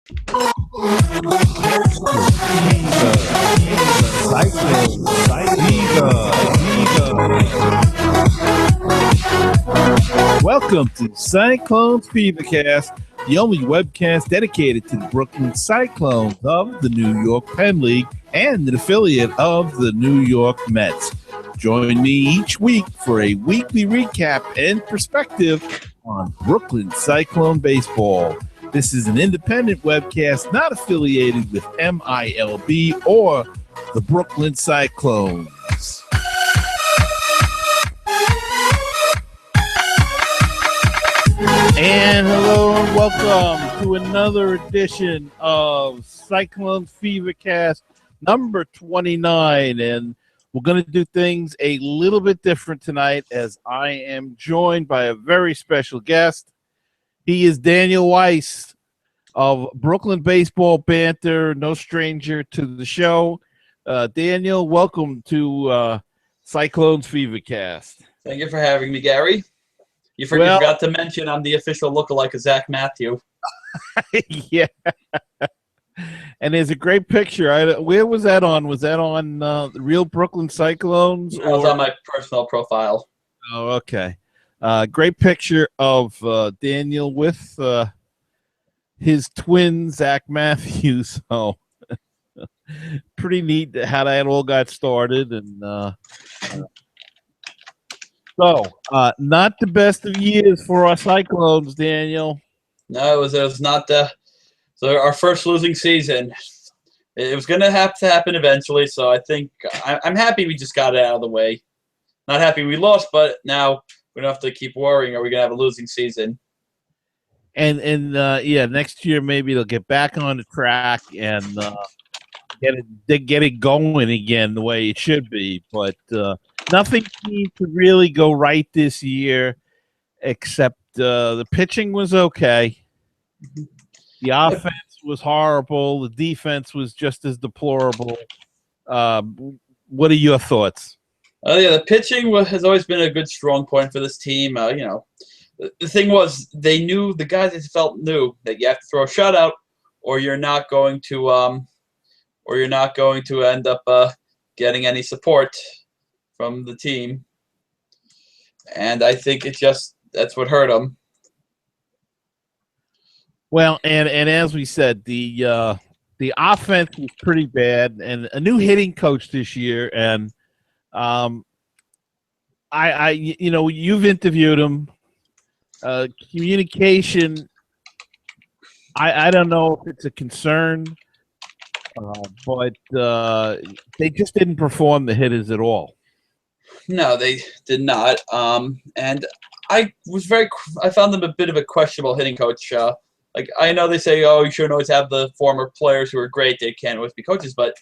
Welcome to Cyclones FeverCast, the only webcast dedicated to the Brooklyn Cyclones of the New York Penn League and an affiliate of the New York Mets. Join me each week for a weekly recap and perspective on Brooklyn Cyclone baseball. This is an independent webcast not affiliated with MILB or the Brooklyn Cyclones. And hello and welcome to another edition of Cyclones FeverCast number 29. And we're going to do things a little bit different tonight as I am joined by a very special guest. He is Daniel Weiss of Brooklyn Baseball Banter, no stranger to the show. Daniel, welcome to Cyclones FeverCast. Thank you for having me, Gary. You forgot to mention I'm the official lookalike of Zach Matthew. Yeah. And there's a great picture. Where was that on? Was that on the real Brooklyn Cyclones? That was on my personal profile. Oh, okay. Great picture of Daniel with his twin, Zach Matthews. So pretty neat how that all got started. And so, not the best of years for our Cyclones, Daniel. No, it was not our first losing season. It was going to have to happen eventually, so I think I'm happy we just got it out of the way. Not happy we lost, but now we don't have to keep worrying, are we going to have a losing season? And yeah, next year maybe they'll get back on the track and get it going again the way it should be. But nothing seemed to really go right this year, except the pitching was okay. The offense was horrible. The defense was just as deplorable. What are your thoughts? Yeah, the pitching has always been a good strong point for this team. The thing was, they knew, the guys they felt knew that you have to throw a shutout, or you're not going to end up getting any support from the team. And I think that's what hurt them. Well, and as we said, the offense was pretty bad, and a new hitting coach this year. And you've interviewed him. Communication, I don't know if it's a concern, but they just didn't perform the hitters at all. No, they did not. And I found them a bit of a questionable hitting coach. I know they say, oh, you shouldn't always have the former players who are great. They can't always be coaches. But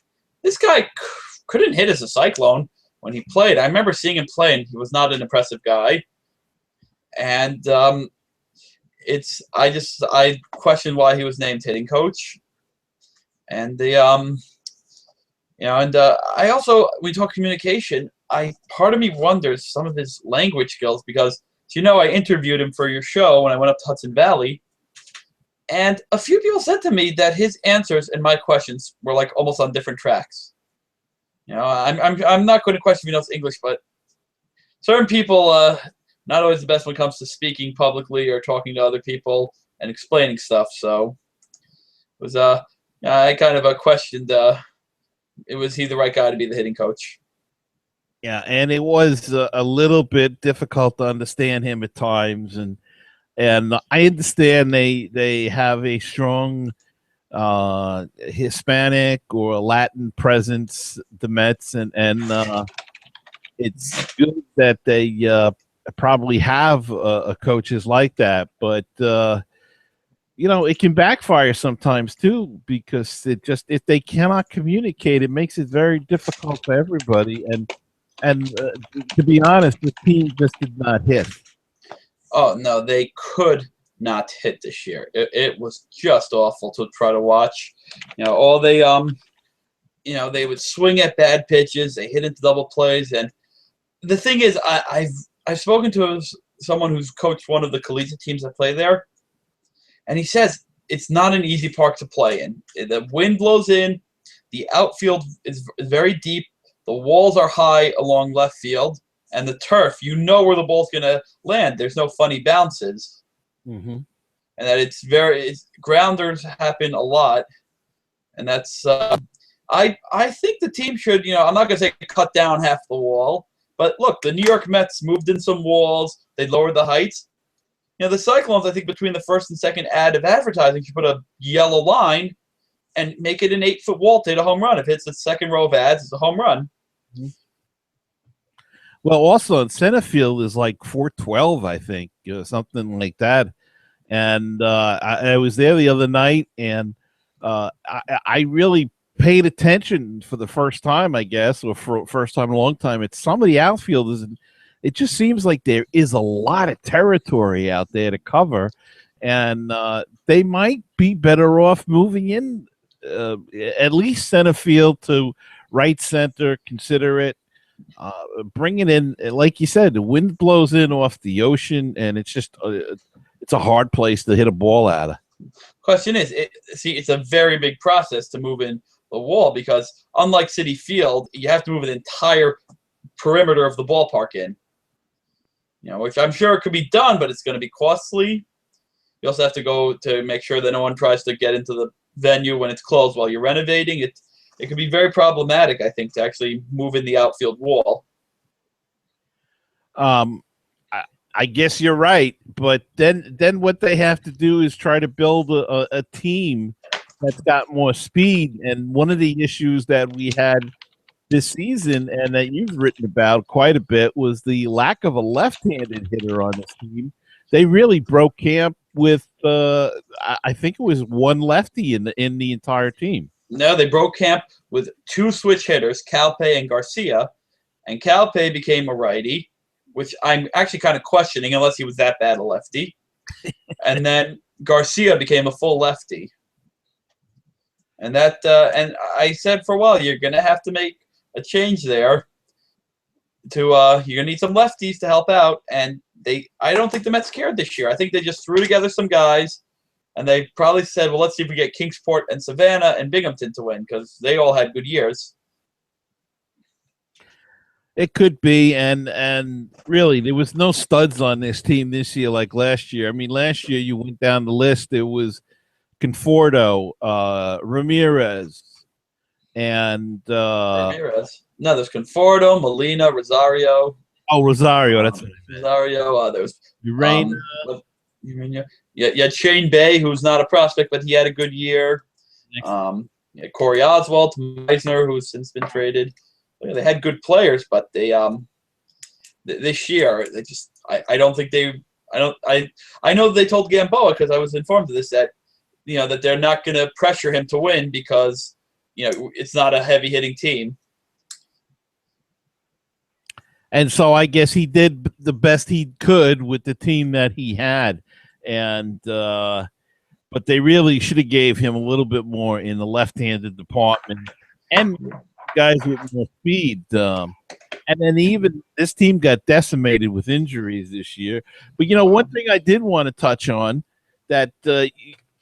this guy couldn't hit as a Cyclone when he played. I remember seeing him play, and he was not an impressive guy. And I question why he was named hitting coach. And I also, when we talk communication, part of me wonders some of his language skills, because I interviewed him for your show when I went up to Hudson Valley, and a few people said to me that his answers and my questions were like almost on different tracks. I'm not going to question if he knows English, but certain people not always the best when it comes to speaking publicly or talking to other people and explaining stuff. So it was I kind of questioned was he the right guy to be the hitting coach? Yeah, and it was a little bit difficult to understand him at times, and I understand they have a strong Hispanic or Latin presence, the Mets, and it's good that they probably have coaches like that, but it can backfire sometimes too, because if they cannot communicate, it makes it very difficult for everybody. And to be honest, the team just did not hit. Oh no, they could not hit this year. It was just awful to try to watch. They would swing at bad pitches. They hit into double plays, and the thing is, I've spoken to someone who's coached one of the collegiate teams that play there, and he says it's not an easy park to play in. The wind blows in. The outfield is very deep. The walls are high along left field. And the turf, you know where the ball's going to land. There's no funny bounces. Mm-hmm. And that grounders happen a lot. And that's I think the team should, I'm not going to say cut down half the wall. But look, the New York Mets moved in some walls. They lowered the heights. The Cyclones, I think between the first and second ad of advertising, should put a yellow line and make it an 8-foot wall to hit a home run. If it's the second row of ads, it's a home run. Mm-hmm. Well, also in center field is like 412, I think, something like that. And I was there the other night, and I really paid attention for the first time, I guess, or for first time in a long time. It's some of the outfielders, and it just seems like there is a lot of territory out there to cover, and they might be better off moving in at least center field to right center, consider it. Bring it in, like you said, the wind blows in off the ocean, and it's just it's a hard place to hit a ball out of. Question is, it's a very big process to move in the wall because unlike Citi Field, you have to move an entire perimeter of the ballpark in. Which I'm sure could be done, but it's going to be costly. You also have to go to make sure that no one tries to get into the venue when it's closed while you're renovating. It could be very problematic, I think, to actually move in the outfield wall. I guess you're right, but then what they have to do is try to build a team that's got more speed. And one of the issues that we had this season, and that you've written about quite a bit, was the lack of a left-handed hitter on this team. They really broke camp with, I think it was one lefty in the entire team. No, they broke camp with two switch hitters, Calpe and Garcia, and Calpe became a righty, which I'm actually kind of questioning unless he was that bad a lefty. And then Garcia became a full lefty. And and I said for a while, you're going to have to make a change there. You're going to need some lefties to help out. And I don't think the Mets cared this year. I think they just threw together some guys. And they probably said, well, let's see if we get Kingsport and Savannah and Binghamton to win because they all had good years. It could be, and really, there was no studs on this team this year like last year. I mean, last year you went down the list. It was Conforto, Ramirez, and Ramirez. No, there's Conforto, Molina, Rosario. Oh, Rosario, that's what I meant. Rosario. There's Urena. Yeah, Shane Bay, who's not a prospect, but he had a good year. Corey Oswalt, Meisner, who's since been traded. They had good players, but they this year they just I don't think I know they told Gamboa, because I was informed of this, that that they're not going to pressure him to win because it's not a heavy hitting team. And so I guess he did the best he could with the team that he had. And but they really should have gave him a little bit more in the left-handed department and guys with more speed. And then even this team got decimated with injuries this year. But one thing I did want to touch on that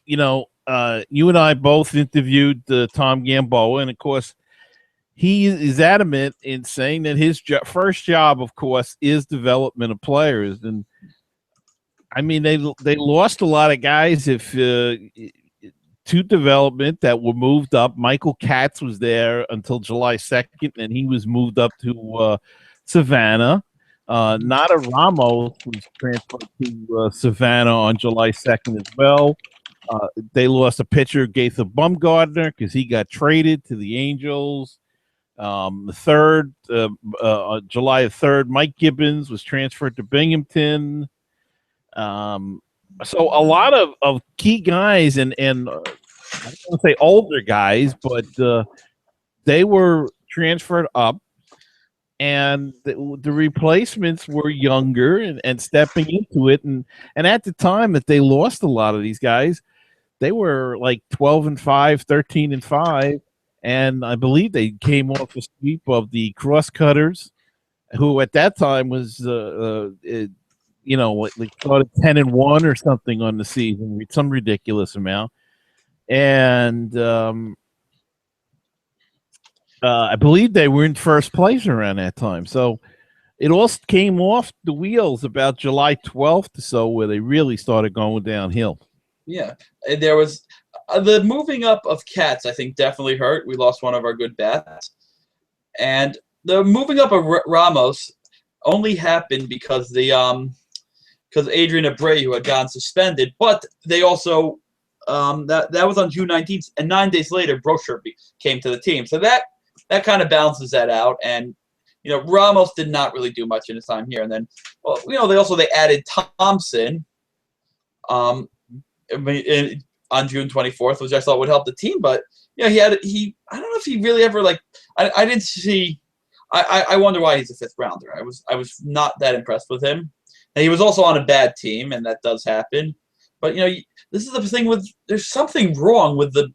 you and I both interviewed Tom Gamboa, and of course he is adamant in saying that his first job, of course, is development of players. And I mean, they lost a lot of guys to development that were moved up. Michael Katz was there until July 2nd, and he was moved up to Savannah. Nada Ramos was transferred to Savannah on July 2nd as well. They lost a pitcher, Gaither Bumgardner, because he got traded to the Angels. The third, July 3rd, Mike Gibbons was transferred to Binghamton. So a lot of key guys and I don't want to say older guys, but they were transferred up, and the replacements were younger and stepping into it. And at the time that they lost a lot of these guys, they were like 12-5, 13-5. And I believe they came off a sweep of the Crosscutters, who at that time was, like started 10-1 or something on the season, some ridiculous amount. and I believe they were in first place around that time. So it all came off the wheels about July 12th or so, where they really started going downhill. Yeah, and there was the moving up of Cats. I think definitely hurt. We lost one of our good bats, and the moving up of Ramos only happened because because Adrian Abreu had gotten suspended. But they also that was on June 19th, and 9 days later, Brocher came to the team. So that kind of balances that out. And Ramos did not really do much in his time here. And then, well, they added Thompson. On June 24th, which I thought would help the team, but I don't know if he really ever I didn't see. I wonder why he's a fifth rounder. I was not that impressed with him. And he was also on a bad team, and that does happen. But this is the thing there's something wrong with the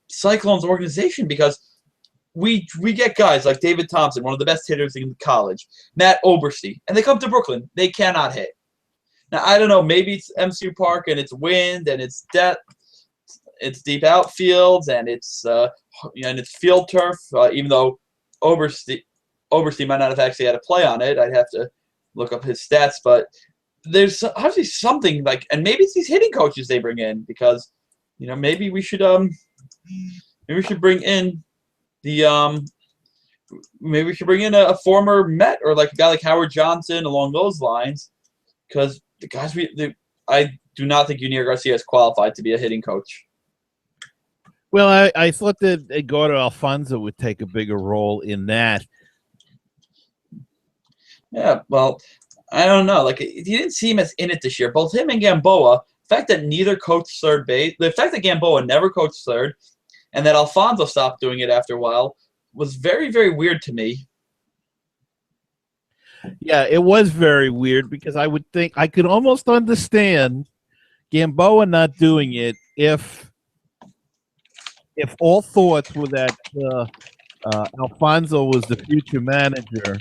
Cyclones organization, because we get guys like David Thompson, one of the best hitters in college, Matt Oberste, and they come to Brooklyn, they cannot hit. Now, I don't know, maybe it's MCU Park and it's wind and it's deep outfields and it's field turf. Even though Oberste might not have actually had a play on it, I'd have to look up his stats. But there's obviously something and maybe it's these hitting coaches they bring in, because maybe we should bring in a former Met, or a guy like Howard Johnson along those lines, because the guys I do not think Yunier Garcia is qualified to be a hitting coach. Well, I thought that Eduardo Alfonso would take a bigger role in that. Yeah, well, I don't know. He didn't seem as in it this year. Both him and Gamboa, the fact that neither coached third base, the fact that Gamboa never coached third, and that Alfonso stopped doing it after a while, was very, very weird to me. Yeah, it was very weird, because I would think I could almost understand Gamboa not doing it if all thoughts were that Alfonso was the future manager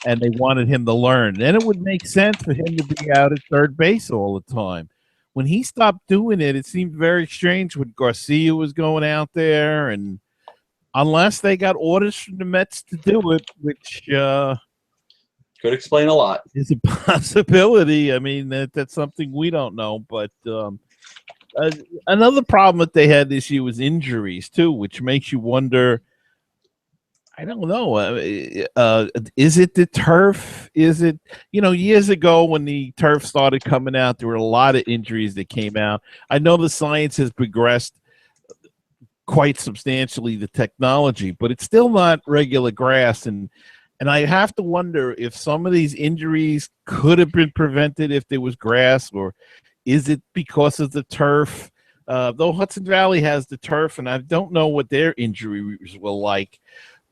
and they wanted him to learn. Then it would make sense for him to be out at third base all the time. When he stopped doing it, it seemed very strange when Garcia was going out there, and unless they got orders from the Mets to do it, which could explain a lot. Is a possibility. I mean, that's something we don't know. But another problem that they had this year was injuries too, which makes you wonder. I don't know. Is it the turf? Is it, years ago when the turf started coming out, there were a lot of injuries that came out. I know the science has progressed quite substantially, the technology, but it's still not regular grass. And I have to wonder if some of these injuries could have been prevented if there was grass, or is it because of the turf? Though Hudson Valley has the turf, and I don't know what their injuries were like.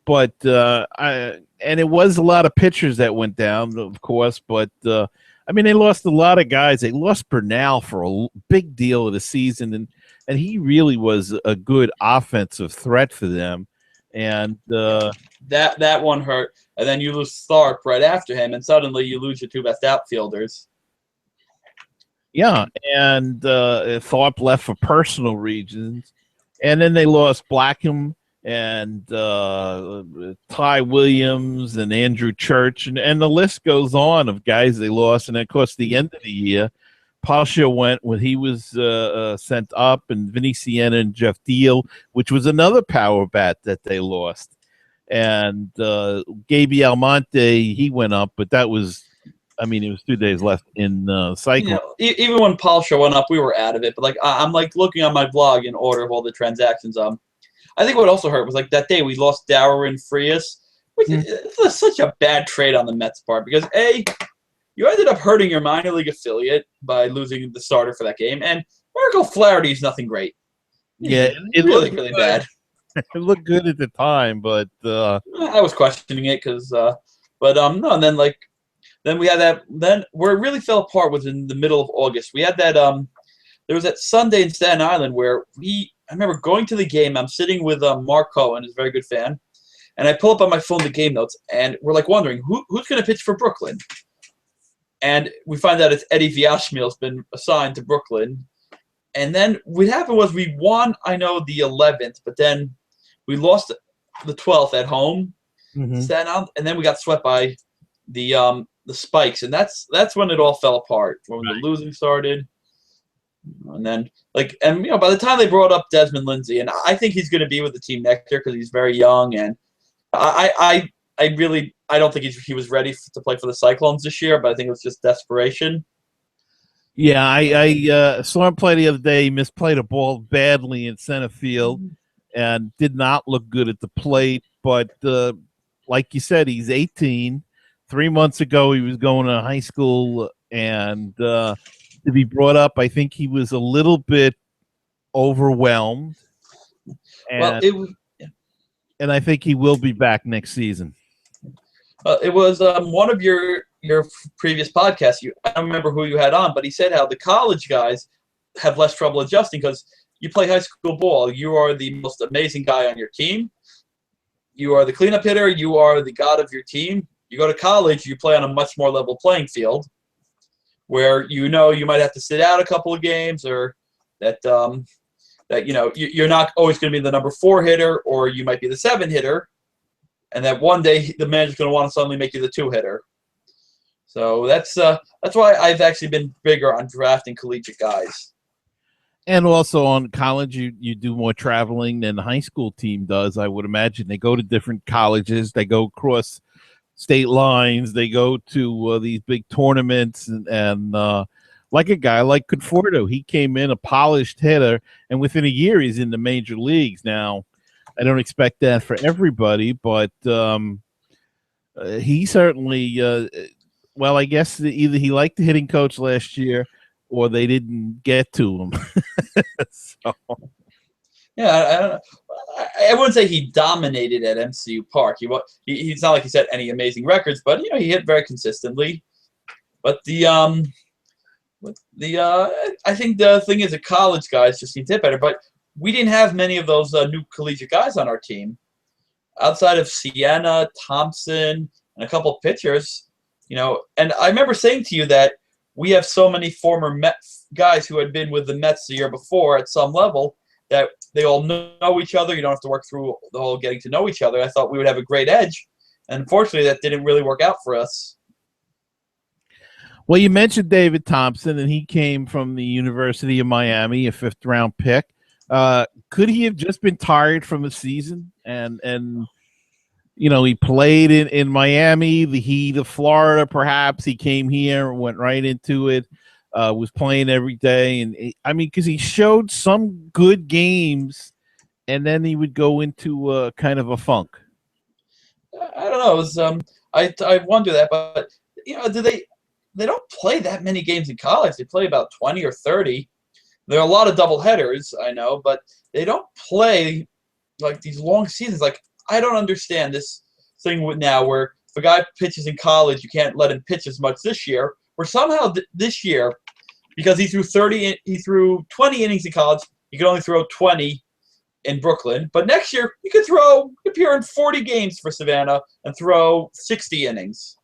But and it was a lot of pitchers that went down, of course. But I mean, they lost a lot of guys. They lost Bernal for a big deal of the season, and he really was a good offensive threat for them. And that one hurt. And then you lose Tharp right after him, and suddenly you lose your two best outfielders. Yeah, and Tharp left for personal reasons, and then they lost Blackham and Ty Williams and Andrew Church, and the list goes on of guys they lost. And of course, the end of the year, Pasha went when he was sent up, and Vinny Sienna and Jeff Deal, which was another power bat that they lost. And Gaby Almonte, he went up, but that was, I mean, it was 2 days left in Cyclone. Even when Pasha went up, we were out of it. But I'm looking on my blog in order of all the transactions. I think what also hurt was that day we lost Dower and Frias, which is such a bad trade on the Mets' part, because you ended up hurting your minor league affiliate by losing the starter for that game, and Marco Flaherty is nothing great. Yeah, it's really, really bad. It looked good at the time, but I was questioning it because, no, and then then we had that. Then where it really fell apart was in the middle of August. We had that. There was that Sunday in Staten Island where I remember going to the game. I'm sitting with Mark Cohen, who's a very good fan, and I pull up on my phone the game notes, and we're wondering who's going to pitch for Brooklyn. And we find out it's Eddie Viashmil's been assigned to Brooklyn. And then what happened was we won, I know, the 11th, but then we lost the 12th at home, Staten Island, and then we got swept by the Spikes, and that's when it all fell apart, when the losing started. And then, and by the time they brought up Desmond Lindsay, and I think he's going to be with the team next year because he's very young, and I don't think he was ready to play for the Cyclones this year, but I think it was just desperation. Yeah, I saw him play the other day. He misplayed a ball badly in center field and did not look good at the plate. But like you said, he's 18. 3 months ago, he was going to high school, and to be brought up, I think he was a little bit overwhelmed. And, and I think he will be back next season. It was one of your previous podcasts. I don't remember who you had on, but he said how the college guys have less trouble adjusting because you play high school ball. You are the most amazing guy on your team. You are the cleanup hitter. You are the god of your team. You go to college, you play on a much more level playing field where you might have to sit out a couple of games, or that you're not always going to be the number 4 hitter, or you might be the 7 hitter. And that one day the manager's going to want to suddenly make you the 2 hitter. So that's why I've actually been bigger on drafting collegiate guys. And also on college, you do more traveling than the high school team does. I would imagine they go to different colleges. They go across state lines. They go to these big tournaments. And like a guy like Conforto, he came in a polished hitter, and within a year he's in the major leagues now. I don't expect that for everybody, but he certainly, well, I guess either he liked the hitting coach last year or they didn't get to him. So. Yeah, I don't know. I wouldn't say he dominated at MCU Park. He's not like he set any amazing records, but he hit very consistently. But I think the thing is, the college guys just seem to hit better. But we didn't have many of those new collegiate guys on our team, outside of Sienna, Thompson, and a couple of pitchers. And I remember saying to you that we have so many former Mets guys who had been with the Mets the year before at some level that they all know each other. You don't have to work through the whole getting to know each other. I thought we would have a great edge, and unfortunately, that didn't really work out for us. Well, you mentioned David Thompson, and he came from the University of Miami, a 5th-round pick. Could he have just been tired from the season? And he played in Miami, the heat of Florida, perhaps. He came here and went right into it, was playing every day. And because he showed some good games, and then he would go into kind of a funk. I don't know. It was, I wonder that. But, they don't play that many games in college. They play about 20 or 30. There are a lot of double headers, I know, but they don't play like these long seasons. Like, I don't understand this thing now where if a guy pitches in college, you can't let him pitch as much this year. Or somehow this year, because he threw 20 innings in college, he could only throw 20 in Brooklyn. But next year, he could appear in 40 games for Savannah and throw 60 innings.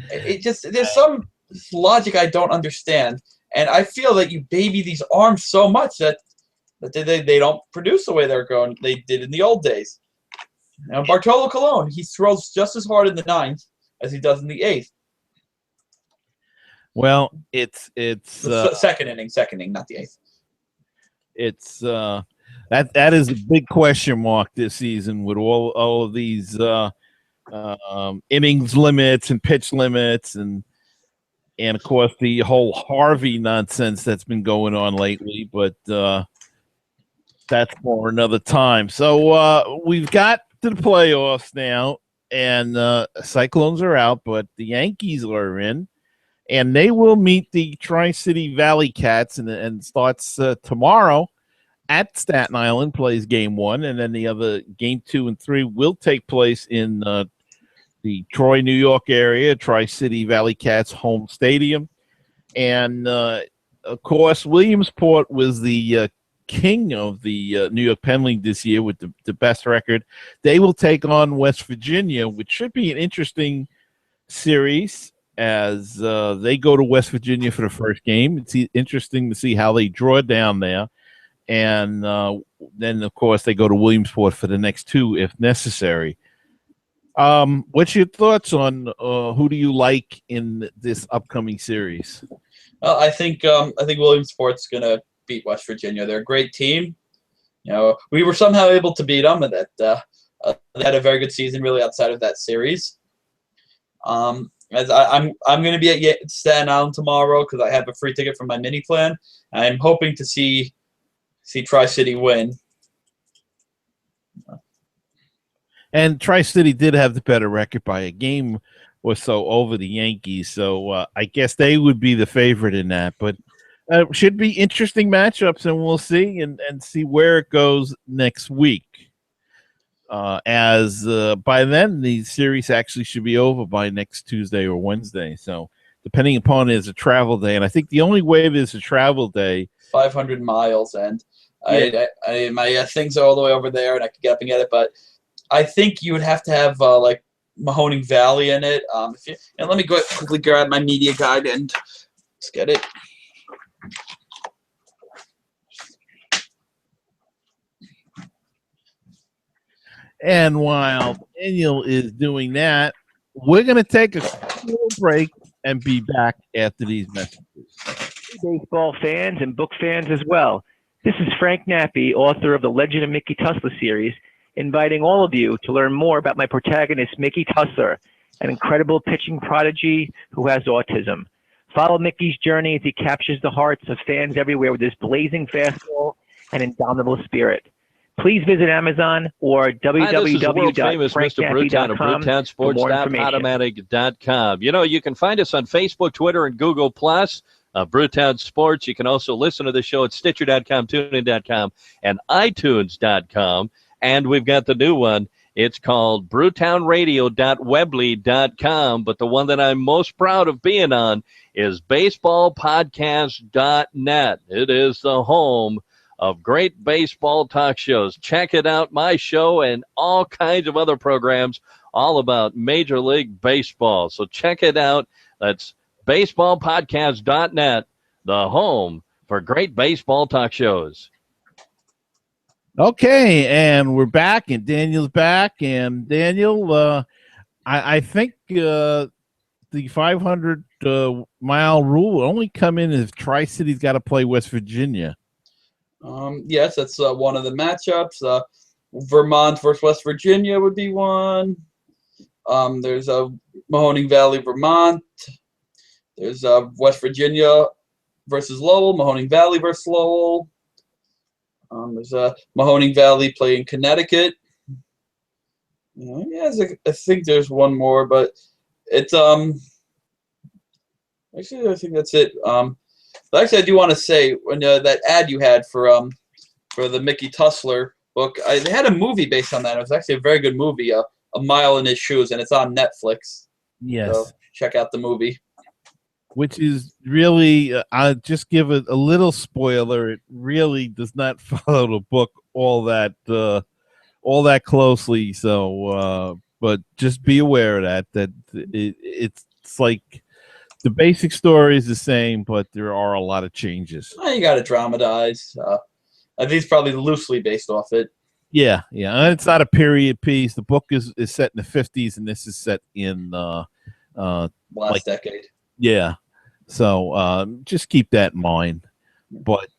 There's some logic I don't understand. And I feel that you baby these arms so much that they don't produce the way they did in the old days. Now, Bartolo Colon, he throws just as hard in the 9th as he does in the 8th. Well, it's second inning, not the 8th. It's that is a big question mark this season with all of these innings limits and pitch limits and of course the whole Harvey nonsense that's been going on lately, but that's for another time. So we've got to the playoffs now, and Cyclones are out, but the Yankees are in, and they will meet the Tri-City Valley Cats, and starts tomorrow at Staten Island, plays game 1, and then the other game 2 and 3 will take place in the Troy, New York area, Tri-City Valley Cats home stadium. And, of course, Williamsport was the king of the New York Penn League this year with the best record. They will take on West Virginia, which should be an interesting series. as they go to West Virginia for the first game. It's interesting to see how they draw down there. And then, of course, they go to Williamsport for the next two if necessary. What's your thoughts on who do you like in this upcoming series? Well, I think Williamsport's gonna beat West Virginia. They're a great team. We were somehow able to beat them, and that they had a very good season, really, outside of that series. As I'm going to be at Staten Island tomorrow because I have a free ticket from my mini plan. I'm hoping to see Tri-City win. And Tri-City did have the better record by a game or so over the Yankees, so I guess they would be the favorite in that. But should be interesting matchups, and we'll see and see where it goes next week. As by then the series actually should be over by next Tuesday or Wednesday. So depending upon it is a travel day, and I think the only way there's a travel day, 500 miles, and I my things are all the way over there, and I could get up and get it, but I think you would have to have like Mahoning Valley in it. And let me go quickly grab my media guide and let's get it. And while Daniel is doing that, we're going to take a little break and be back after these messages. Baseball fans and book fans as well. This is Frank Nappi, author of the Legend of Mickey Tussler series, inviting all of you to learn more about my protagonist, Mickey Tussler, an incredible pitching prodigy who has autism. Follow Mickey's journey as he captures the hearts of fans everywhere with his blazing fastball and indomitable spirit. Please visit Amazon or www.franknappi.com for more information. You can find us on Facebook, Twitter, and Google+. Brewtown Sports. You can also listen to the show at Stitcher.com, TuneIn.com, and iTunes.com. And we've got the new one. It's called BrewtownRadio.weebly.com. But the one that I'm most proud of being on is BaseballPodcast.net. It is the home of great baseball talk shows. Check it out, my show, and all kinds of other programs all about Major League Baseball. So check it out. That's BaseballPodcast.net, the home for great baseball talk shows. Okay, and we're back, and Daniel's back. And Daniel, I think the 500-mile rule will only come in if Tri-City's got to play West Virginia. Yes, that's one of the matchups. Vermont versus West Virginia would be one. There's Mahoning Valley, Vermont. There's West Virginia versus Lowell, Mahoning Valley versus Lowell. There's Mahoning Valley playing Connecticut. I think there's one more, but it's actually I think that's it. But actually, I do want to say when that ad you had for the Mickey Tussler book, they had a movie based on that. It was actually a very good movie, A Mile in His Shoes, and it's on Netflix. Yes, so check out the movie. Which is really, I'll just give it a little spoiler. It really does not follow the book all that closely. So, but just be aware of that it's like the basic story is the same, but there are a lot of changes. You got to dramatize. I think it's probably loosely based off it. Yeah, and it's not a period piece. The book is set in the 50s, and this is set in last decade. Yeah. So just keep that in mind. But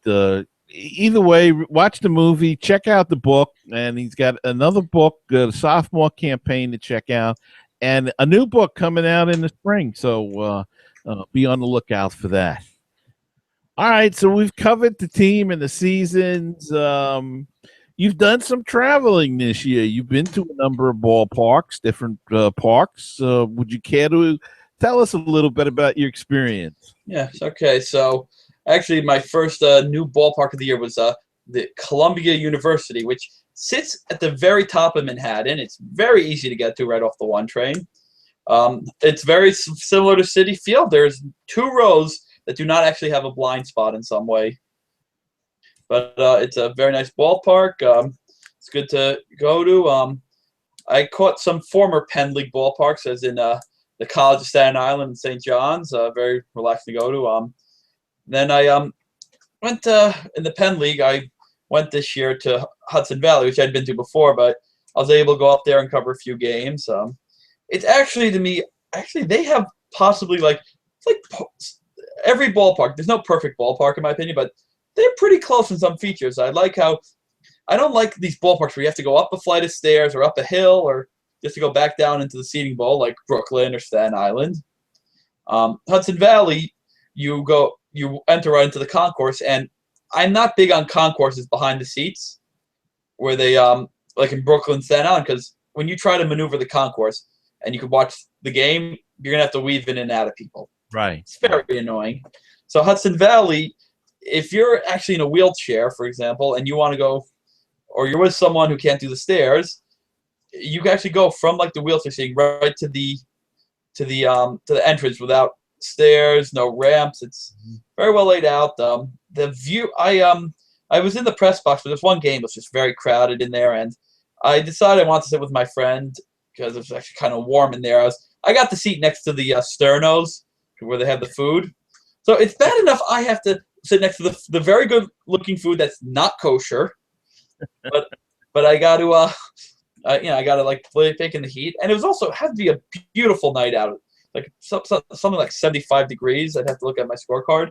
either way, watch the movie, check out the book, and he's got another book, the sophomore campaign to check out, and a new book coming out in the spring. So be on the lookout for that. All right, so we've covered the team and the seasons. You've done some traveling this year. You've been to a number of ballparks, different parks. Would you care to tell us a little bit about your experience? Yes, okay. So actually my first new ballpark of the year was the Columbia University, which sits at the very top of Manhattan. It's very easy to get to right off the 1 train. It's very similar to Citi Field. There's 2 rows that do not actually have a blind spot in some way. But it's a very nice ballpark. It's good to go to. I caught some former Penn League ballparks, as in the College of Staten Island and St. John's. Very relaxed to go to. Then I went in the Penn League. I went this year to Hudson Valley, which I'd been to before, but I was able to go up there and cover a few games. It's actually, to me, they have possibly it's like every ballpark. There's no perfect ballpark in my opinion, but they're pretty close in some features. I like how I don't like these ballparks where you have to go up a flight of stairs or up a hill or just to go back down into the seating bowl like Brooklyn or Staten Island. Hudson Valley, you enter right into the concourse, and I'm not big on concourses behind the seats where they like in Brooklyn, Staten Island, because when you try to maneuver the concourse and you can watch the game, you're gonna have to weave in and out of people. Right. It's very annoying. So Hudson Valley, if you're actually in a wheelchair, for example, and you want to go, or you're with someone who can't do the stairs, you can actually go from like the wheelchair seating right to the entrance without stairs, no ramps. It's very well laid out. The view, I was in the press box for this one game. It was just very crowded in there, and I decided I wanted to sit with my friend because it was actually kind of warm in there. I got the seat next to the Sternos where they have the food. So it's bad enough I have to sit next to the very good looking food that's not kosher, but I got to I got to like bake in the heat, and it had to be a beautiful night out, like something like 75 degrees. I'd have to look at my scorecard,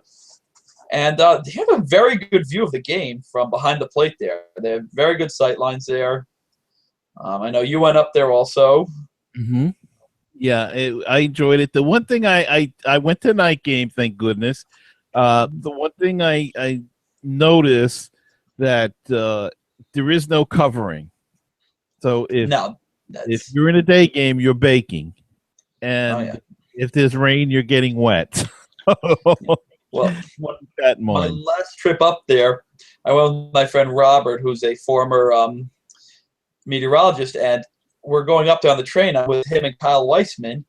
and they have a very good view of the game from behind the plate there. They have very good sight lines there. I know you went up there also. Mm-hmm. Yeah, I enjoyed it. The one thing I went to night game, thank goodness. The one thing I noticed that there is no covering. So if you're in a day game, you're baking, and if there's rain, you're getting wet. Well, that my last trip up there, I went with my friend Robert, who's a former meteorologist, and we're going up there on the train. I'm with him and Kyle Weissman,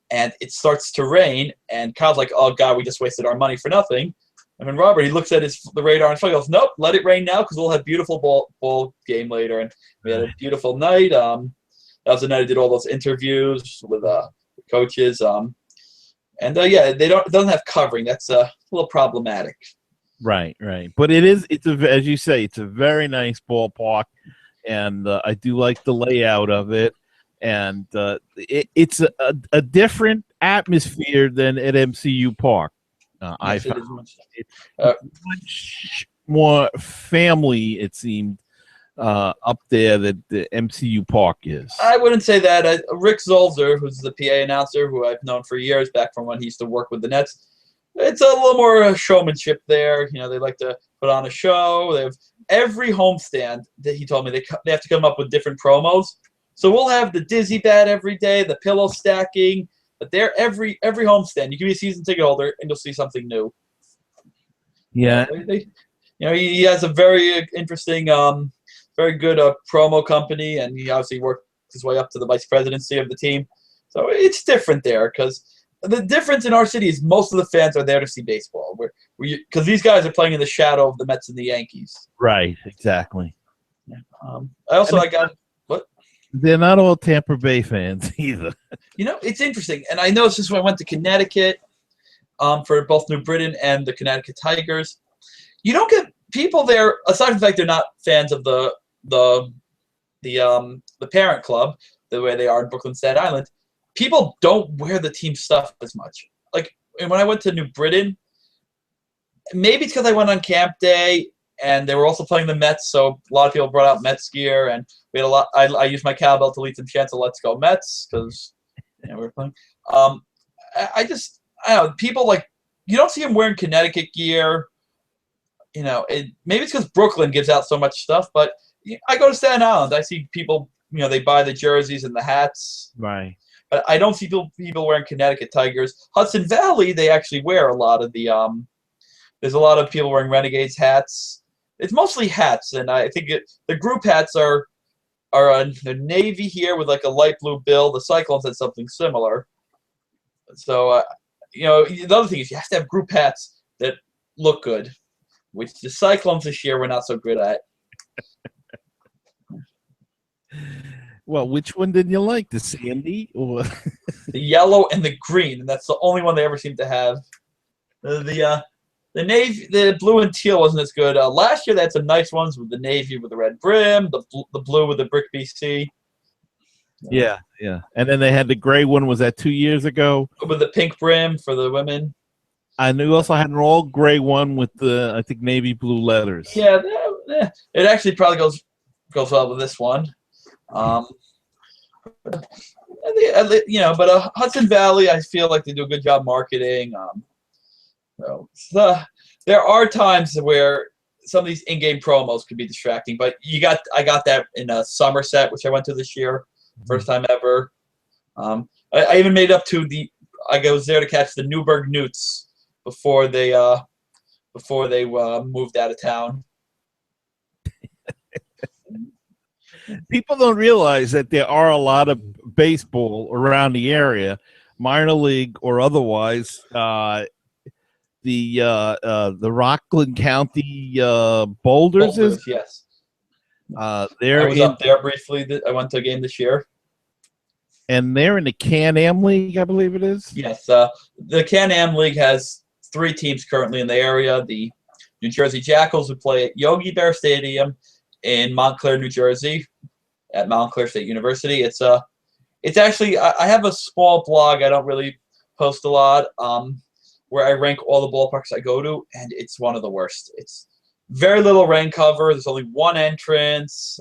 and it starts to rain, and Kyle's like, "Oh God, we just wasted our money for nothing." And then Robert, he looks at the radar and he goes, "Nope, let it rain now because we'll have beautiful ball game later." And we had a beautiful night. That was the night I did all those interviews with coaches. It doesn't have covering. That's a little problematic. Right. But it's as you say, it's a very nice ballpark, and I do like the layout of it, and it's a different atmosphere than at MCU Park. I found it's much more family, it seemed, up there that the MCU Park is. I wouldn't say that. Rick Zolzer, who's the PA announcer, who I've known for years, back from when he used to work with the Nets, it's a little more showmanship there. You know, they like to put on a show. They have every homestand that he told me they have to come up with different promos. So we'll have the Dizzy Bat every day, the pillow stacking. But they're every homestand. You can be a season ticket holder, and you'll see something new. Yeah, he has a very interesting, very good promo company, and he obviously worked his way up to the vice presidency of the team. So it's different there, because the difference in our city is most of the fans are there to see baseball. Because these guys are playing in the shadow of the Mets and the Yankees. Right, exactly. I got. They're not all Tampa Bay fans either. You know, it's interesting, and I noticed this when I went to Connecticut for both New Britain and the Connecticut Tigers. You don't get people there, aside from the fact they're not fans of the parent club, the way they are in Brooklyn, Staten Island. People don't wear the team stuff as much. Like when I went to New Britain, maybe it's because I went on camp day. And they were also playing the Mets, so a lot of people brought out Mets gear, and we had a lot. I used my cowbell to lead some chants of "Let's Go Mets" because we were playing. I don't know. People you don't see them wearing Connecticut gear. You know, maybe it's because Brooklyn gives out so much stuff, but I go to Staten Island. I see people. You know, they buy the jerseys and the hats. Right. But I don't see people wearing Connecticut Tigers. Hudson Valley, they actually wear a lot of the. There's a lot of people wearing Renegades hats. It's mostly hats, and I think the group hats are the navy here with like a light blue bill. The Cyclones had something similar. So, the other thing is you have to have group hats that look good, which the Cyclones this year were not so good at. Well, which one did you like, the Sandy or the yellow and the green, and that's the only one they ever seem to have. The navy, the blue and teal wasn't as good. Last year they had some nice ones with the navy with the red brim, the blue with the brick BC. Yeah, yeah. And then they had the gray one. Was that 2 years ago? With the pink brim for the women. I knew also had an all gray one with the, I think, navy blue letters. Yeah, it actually probably goes well with this one. But Hudson Valley, I feel like they do a good job marketing. There are times where some of these in-game promos can be distracting, but I got that in Somerset, which I went to this year, first time ever. I even made up to I was there to catch the Newburgh Newts before they moved out of town. People don't realize that there are a lot of baseball around the area, minor league or otherwise. The Rockland County Boulders is yes. Up there briefly. I went to a game this year, and they're in the Can-Am League, I believe it is. Yes, the Can-Am League has 3 teams currently in the area. The New Jersey Jackals, who play at Yogi Bear Stadium in Montclair, New Jersey, at Montclair State University. It's actually, I have a small blog. I don't really post a lot. Where I rank all the ballparks I go to, and it's one of the worst. It's very little rain cover. There's only one entrance.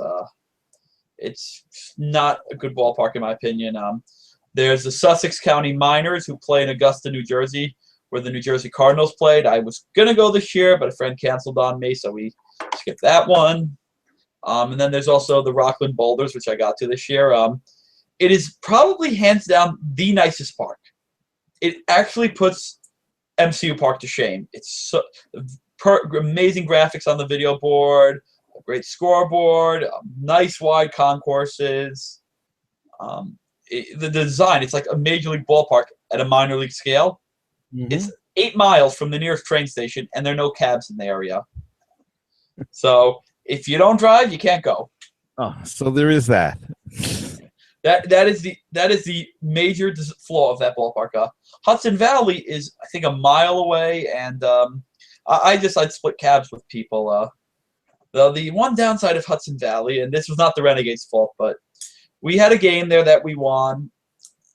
It's not a good ballpark in my opinion. There's the Sussex County Miners, who play in Augusta, New Jersey, where the New Jersey Cardinals played. I was going to go this year, but a friend canceled on me, so we skipped that one. And then there's also the Rockland Boulders, which I got to this year. It is probably hands down the nicest park. It actually puts MCU Park to shame. It's amazing graphics on the video board, a great scoreboard, nice wide concourses. The design, it's like a major league ballpark at a minor league scale. Mm-hmm. It's 8 miles from the nearest train station, and there are no cabs in the area. So if you don't drive, you can't go. Oh, so there is that. That is the major flaw of that ballpark. Hudson Valley is, I think, a mile away, and I'd split cabs with people. The one downside of Hudson Valley, and this was not the Renegades' fault, but we had a game there that we won,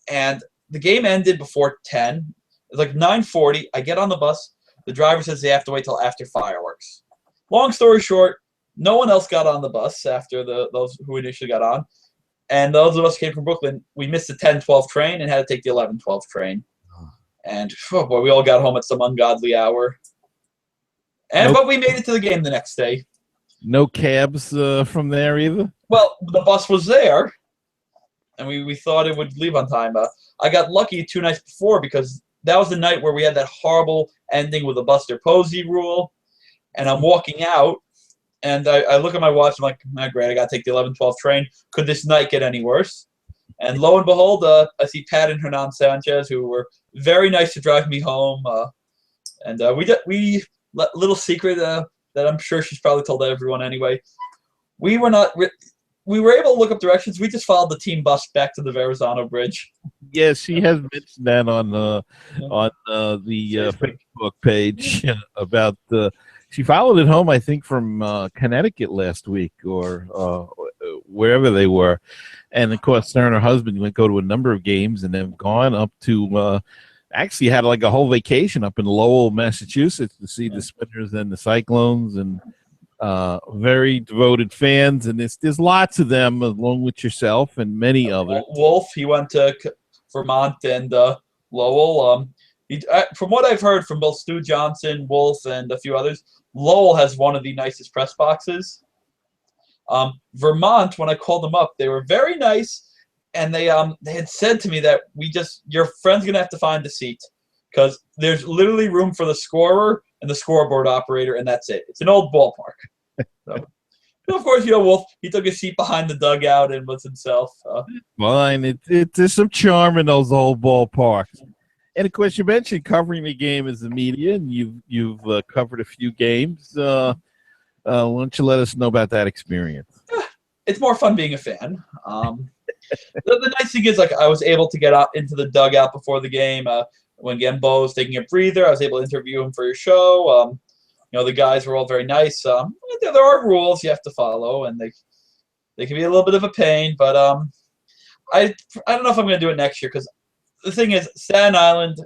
and the game ended before 10. It was like 9:40. I get on the bus. The driver says they have to wait till after fireworks. Long story short, no one else got on the bus after those who initially got on. And those of us who came from Brooklyn, we missed the 10:12 train and had to take the 11:12 train. And oh boy, we all got home at some ungodly hour. But we made it to the game the next day. No cabs from there either? Well, the bus was there, and we thought it would leave on time. I got lucky 2 nights before because that was the night where we had that horrible ending with the Buster Posey rule. And I'm walking out, and I look at my watch. I'm like, oh, great, I got to take the 11:12 train. Could this night get any worse? And lo and behold, I see Pat and Hernan Sanchez, who were very nice to drive me home. Little secret that I'm sure she's probably told everyone anyway. We were able to look up directions. We just followed the team bus back to the Verrazano Bridge. Yes, she has mentioned that on the Facebook page about she followed it home, I think, from Connecticut last week or wherever they were. And, of course, her and her husband went go to a number of games and have gone up to actually had like a whole vacation up in Lowell, Massachusetts to see the Spinners and the Cyclones, and very devoted fans. And there's lots of them along with yourself and many others. Wolf, he went to Vermont and Lowell. From what I've heard from both Stu Johnson, Wolf, and a few others, Lowell has one of the nicest press boxes. Vermont, when I called them up, they were very nice, and they had said to me that your friend's gonna have to find a seat because there's literally room for the scorer and the scoreboard operator, and that's it. It's an old ballpark. So, of course, Wolf, he took a seat behind the dugout and was himself. Fine, there's some charm in those old ballparks. And of course, you mentioned covering the game as the media, and you've covered a few games. Why don't you let us know about that experience? It's more fun being a fan. The nice thing is, like, I was able to get out into the dugout before the game. When Gambo was taking a breather, I was able to interview him for your show. The guys were all very nice. There are rules you have to follow, and they can be a little bit of a pain. But I don't know if I'm going to do it next year, because the thing is, Staten Island,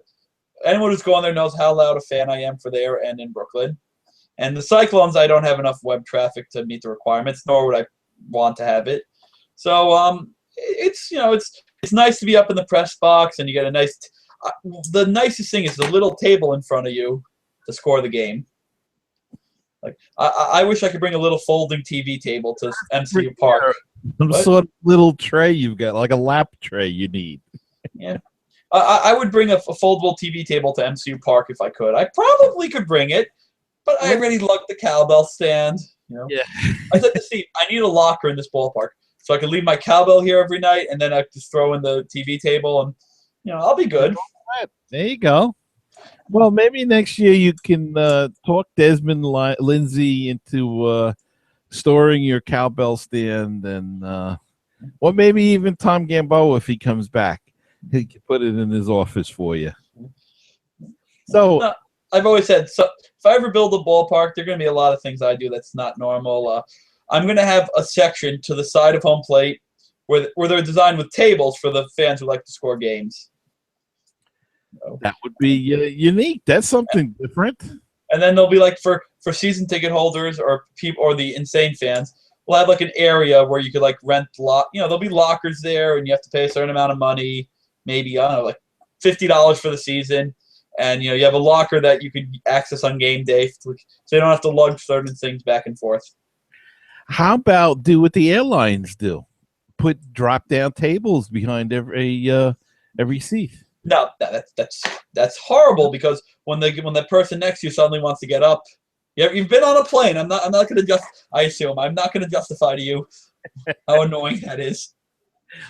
anyone who's going there knows how loud a fan I am for there and in Brooklyn. And the Cyclones, I don't have enough web traffic to meet the requirements, nor would I want to have it. So it's nice to be up in the press box, and you get a nice. The nicest thing is the little table in front of you to score the game. Like I wish I could bring a little folding TV table to MCU Park. Some sort of little tray you've got, like a lap tray you need. Yeah. I would bring a foldable TV table to MCU Park if I could. I probably could bring it, but I already lugged the cowbell stand. Yeah. I said to Steve, I need a locker in this ballpark so I can leave my cowbell here every night, and then I just throw in the TV table, and I'll be good. There you go. Well, maybe next year you can talk Desmond Lindsay into storing your cowbell stand, and or maybe even Tom Gamboa if he comes back. He can put it in his office for you. So I've always said, so if I ever build a ballpark, there are going to be a lot of things I do that's not normal. I'm going to have a section to the side of home plate where they're designed with tables for the fans who like to score games. That would be unique. That's something different. And then they'll be like for season ticket holders or people or the insane fans, we'll have like an area where you could like rent there'll be lockers there, and you have to pay a certain amount of money, maybe I don't know, like $50 for the season, and you have a locker that you could access on game day, so you don't have to lug certain things back and forth. How about do what the airlines do? Put drop down tables behind every seat. No, that's horrible, because when the person next to you suddenly wants to get up, you've been on a plane. I'm not going to I'm not going to justify to you how annoying that is.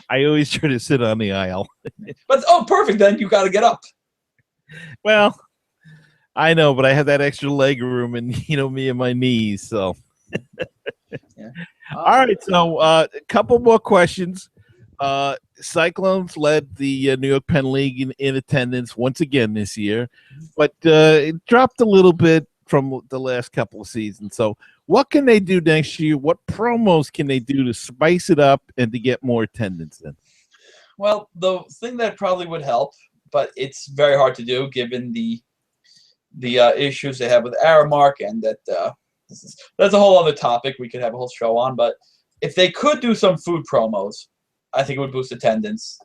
I always try to sit on the aisle. But perfect. Then you got to get up. Well, I know, but I have that extra leg room, and me and my knees. So, yeah. All right. So, a couple more questions. Cyclones led the New York Penn League in attendance once again this year, but it dropped a little bit from the last couple of seasons. So what can they do next year? What promos can they do to spice it up and to get more attendance in? Well, the thing that probably would help, but it's very hard to do given the issues they have with Aramark, and that's a whole other topic we could have a whole show on. But if they could do some food promos, I think it would boost attendance.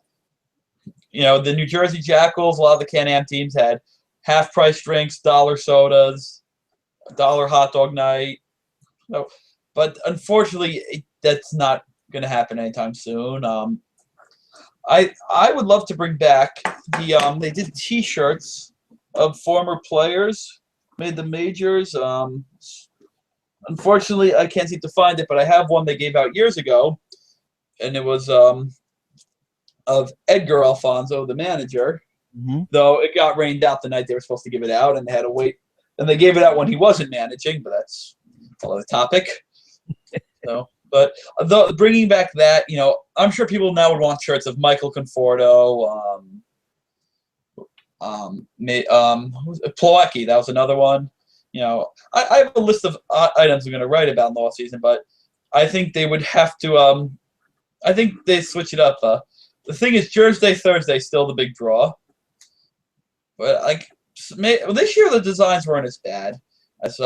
The New Jersey Jackals, a lot of the Can-Am teams had half-price drinks, $1 sodas, $1 hot dog night. But unfortunately, that's not going to happen anytime soon. I would love to bring back they did T-shirts of former players, made the majors. Unfortunately, I can't seem to find it, but I have one they gave out years ago. And it was of Edgar Alfonso, the manager, though it got rained out the night they were supposed to give it out, and they had to wait. And they gave it out when he wasn't managing, but that's another topic. But bringing back that, I'm sure people now would want shirts of Michael Conforto, Plawecki, that was another one. I have a list of items I'm going to write about in the offseason, but I think they would have to I think they switch it up. The thing is, Thursday still the big draw. But this year the designs weren't as bad as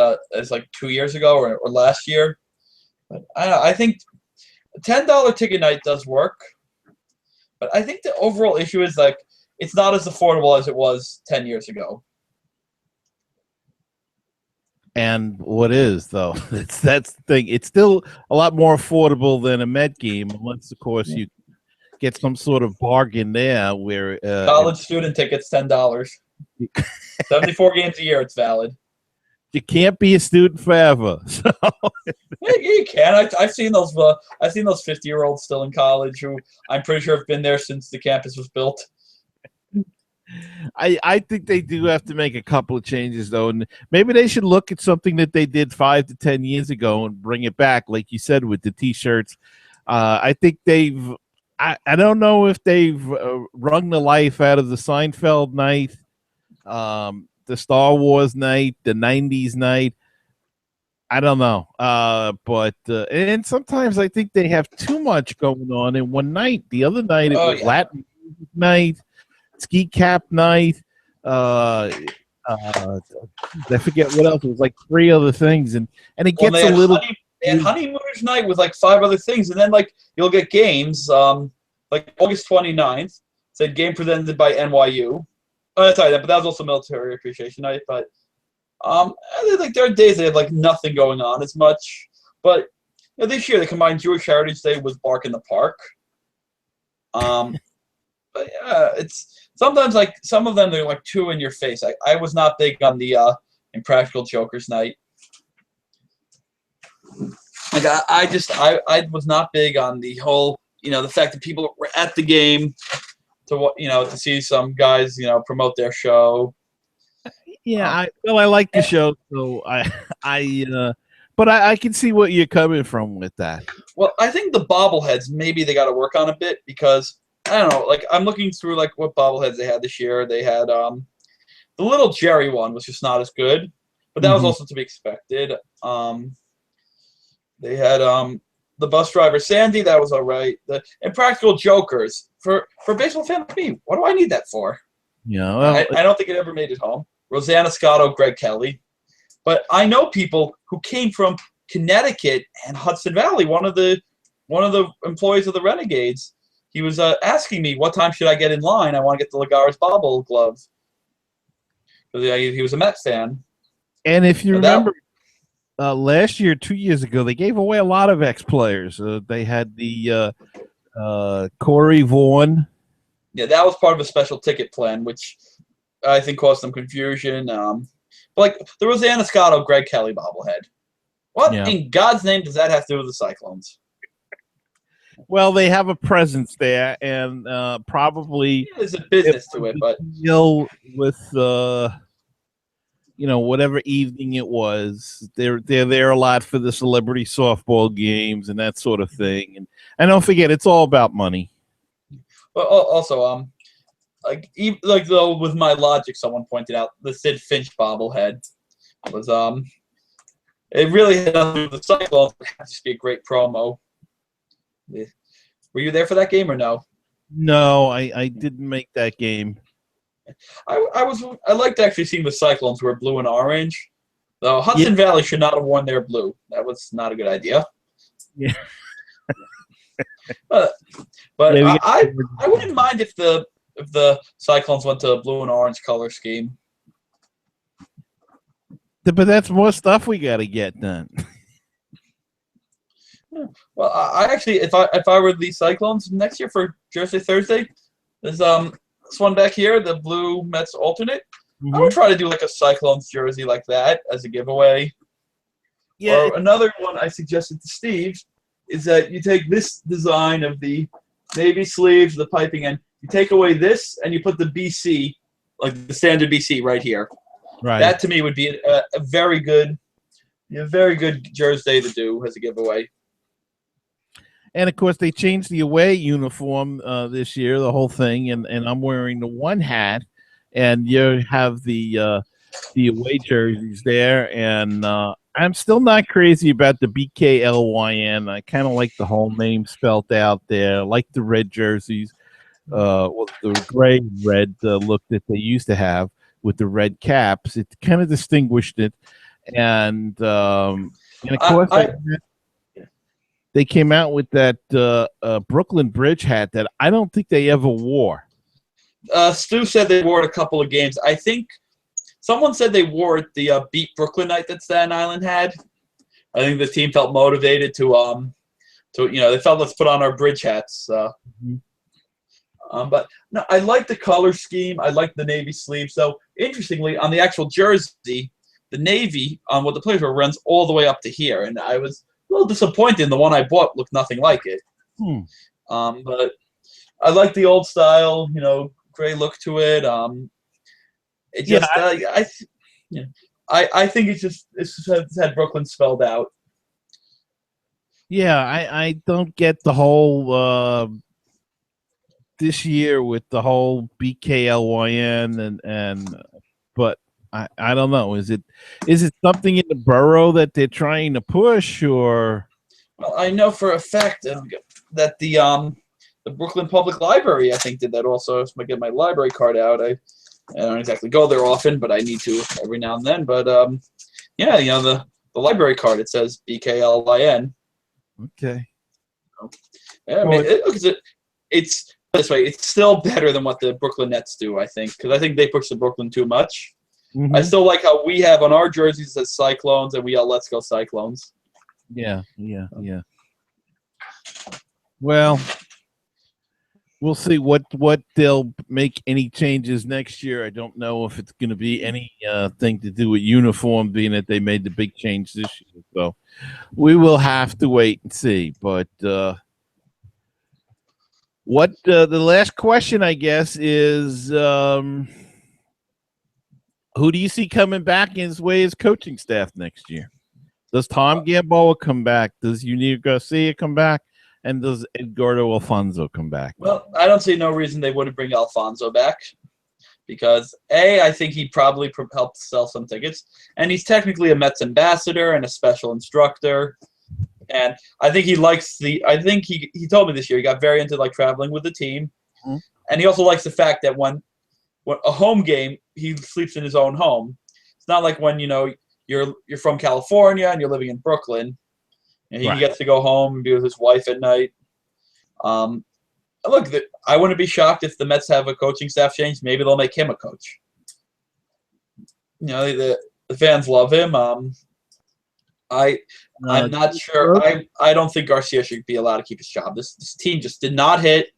like 2 years ago or last year. But I think $10 ticket night does work. But I think the overall issue is it's not as affordable as it was 10 years ago. And what is, though? That's the thing. It's still a lot more affordable than a Met game, unless, of course, you get some sort of bargain there where college student tickets, $10. 74 games a year, it's valid. You can't be a student forever. So. Yeah, you can. I've seen those 50-year-olds still in college who I'm pretty sure have been there since the campus was built. I think they do have to make a couple of changes, though, and maybe they should look at something that they did 5 to 10 years ago and bring it back, like you said, with the T-shirts. I think they've I don't know if they've wrung the life out of the Seinfeld night, the Star Wars night, the '90s night. I don't know, but and sometimes I think they have too much going on in one night. The other night it was Latin music night, ski cap night. I forget what else. It was like 3 other things, and it gets a little. They had Honeymooners Night with like 5 other things, and then like you'll get games. Like August 29th, said game presented by NYU. Oh, sorry, but that was also Military Appreciation Night. But like there are days they have like nothing going on as much. But this year they combined Jewish Heritage Day with Bark in the Park. But yeah, it's sometimes like some of them they're like too in your face. I was not big on the Impractical Jokers Night. Like I was not big on the whole, the fact that people were at the game to see some guys, promote their show. Yeah, I like the show, so but I can see what you're coming from with that. Well, I think the bobbleheads maybe they got to work on a bit because I don't know. Like I'm looking through like what bobbleheads they had this year. They had the little Jerry one was just not as good, but that was also to be expected. They had the bus driver Sandy, that was all right. The Impractical Jokers for baseball fan like me. What do I need that for? Yeah, well, I don't think it ever made it home. Rosanna Scotto, Greg Kelly, but I know people who came from Connecticut and Hudson Valley. One of the employees of the Renegades. He was asking me what time should I get in line. I want to get the Lagares bobble glove because he was a Mets fan. And if you remember. Last year, 2 years ago, they gave away a lot of ex-players. They had the Corey Vaughn. Yeah, that was part of a special ticket plan, which I think caused some confusion. But like the Rosanna Scotto, Greg Kelly bobblehead. What in God's name does that have to do with the Cyclones? Well, they have a presence there, and probably there's a business to it, but with whatever evening it was, they're there a lot for the celebrity softball games and that sort of thing. And don't forget, it's all about money. But also, like though with my logic, someone pointed out the Sid Finch bobblehead was it really had nothing to do with the Cyclones. It had to be a great promo. Were you there for that game or no? No, I didn't make that game. I liked actually seeing the Cyclones wear blue and orange. Though Hudson Valley should not have worn their blue. That was not a good idea. Yeah. but I wouldn't mind if the Cyclones went to a blue and orange color scheme. But that's more stuff we got to get done. Well, I actually, if I were the Cyclones next year for Jersey Thursday, there's this one back here, the blue Mets alternate. I would try to do like a Cyclones jersey like that as a giveaway. Yeah. Or another one I suggested to Steve is that you take this design of the navy sleeves, the piping, and you take away this and you put the BC, like the standard BC, right here. Right. That to me would be a very good jersey to do as a giveaway. And of course, they changed the away uniform this year, the whole thing, and I'm wearing the one hat, and you have the away jerseys there, and I'm still not crazy about the BKLYN. I kind of like the whole name spelled out there. I like the red jerseys, the gray and red look that they used to have with the red caps. It kind of distinguished it, and of course. They came out with that Brooklyn Bridge hat that I don't think they ever wore. Stu said they wore it a couple of games. I think someone said they wore it the Beat Brooklyn night that Staten Island had. I think the team felt motivated to they felt let's put on our bridge hats. But no, I like the color scheme. I like the navy sleeve. So interestingly, on the actual jersey, the navy on what the players were runs all the way up to here, and I was a little disappointed. The one I bought looked nothing like it. But I like the old style, gray look to it. It just, I think it's just had Brooklyn spelled out. Yeah, I don't get the whole this year with the whole BKLYN but I don't know. Is it something in the borough that they're trying to push, or? Well, I know for a fact that the Brooklyn Public Library, I think, did that also. If I get my library card out, I don't exactly go there often, but I need to every now and then. But yeah, the library card, it says BKLIN. Okay. Yeah, I mean, it's this way. It's still better than what the Brooklyn Nets do, I think, because I think they push the Brooklyn too much. Mm-hmm. I still like how we have on our jerseys as Cyclones, and we yell "Let's go Cyclones." Yeah. Well, we'll see what they'll make any changes next year. I don't know if it's going to be any thing to do with uniform, being that they made the big change this year. So we will have to wait and see. But what the last question, I guess, is who do you see coming back in his way as coaching staff next year? Does Tom Gamboa come back? Does Yunier Garcia come back? And does Edgardo Alfonso come back? Well, I don't see no reason they wouldn't bring Alfonso back because, I think he probably helped sell some tickets, and he's technically a Mets ambassador and a special instructor. And I think he likes I think he told me this year he got very into traveling with the team. Mm-hmm. And he also likes the fact that when a home game, he sleeps in his own home. It's not like when, you're from California and you're living in Brooklyn. And he gets to go home and be with his wife at night. Look, I wouldn't be shocked if the Mets have a coaching staff change. Maybe they'll make him a coach. The fans love him. I'm not sure. I don't think Garcia should be allowed to keep his job. This team just did not hit.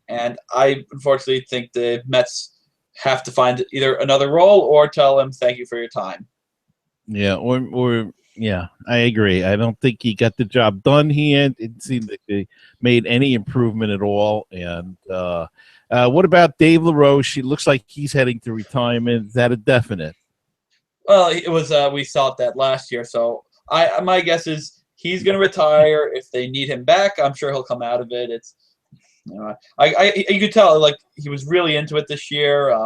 And I unfortunately think the Mets have to find either another role or tell him thank you for your time. Yeah, or yeah, I agree. I don't think he got the job done. It seemed like they made any improvement at all. And what about Dave LaRoche? It looks like he's heading to retirement. Is that a definite? Well, it was. We saw that last year. So my guess is he's going to retire. If they need him back, I'm sure he'll come out of it. It's you could tell he was really into it this year.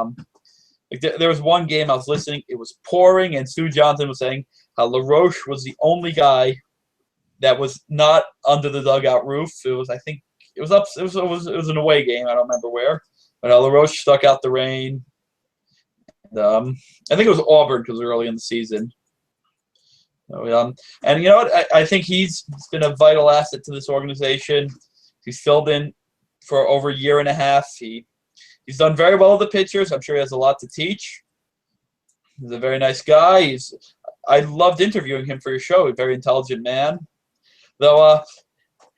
There was one game I was listening. It was pouring, and Stu Johnson was saying how LaRoche was the only guy that was not under the dugout roof. It was, I think, it was an away game. I don't remember where, but LaRoche stuck out the rain. And, I think it was Auburn because it was early in the season. So, and you know what? I think he's been a vital asset to this organization. He's filled in for over a year and a half. He's done very well with the pitchers. I'm sure he has a lot to teach. He's a very nice guy. I loved interviewing him for your show. A very intelligent man. Though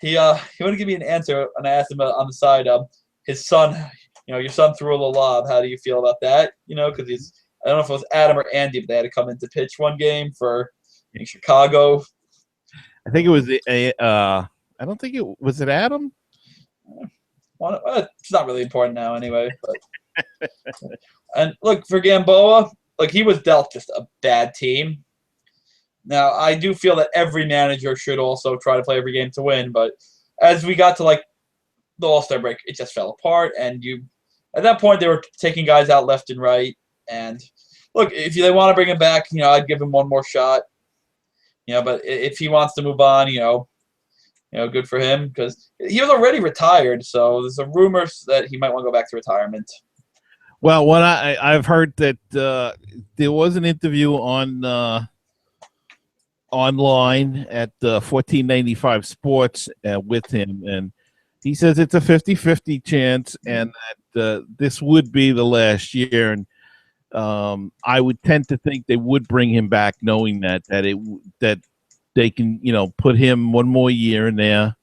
he wouldn't give me an answer, and I asked him on the side. His son, your son threw a little lob. How do you feel about that? Because I don't know if it was Adam or Andy, but they had to come in to pitch one game in Chicago. I think it was I don't think it was it Adam. Well, it's not really important now anyway. But. And look, for Gamboa, he was dealt just a bad team. Now, I do feel that every manager should also try to play every game to win, but as we got to the All-Star break, it just fell apart, and at that point they were taking guys out left and right. And look, if they want to bring him back, I'd give him one more shot. But if he wants to move on, good for him because he was already retired. So there's a rumor that he might want to go back to retirement. Well, when I've heard that there was an interview on online at 1495 Sports with him, and he says it's a 50-50 chance, and that this would be the last year. And I would tend to think they would bring him back, knowing that they can put him one more year in there,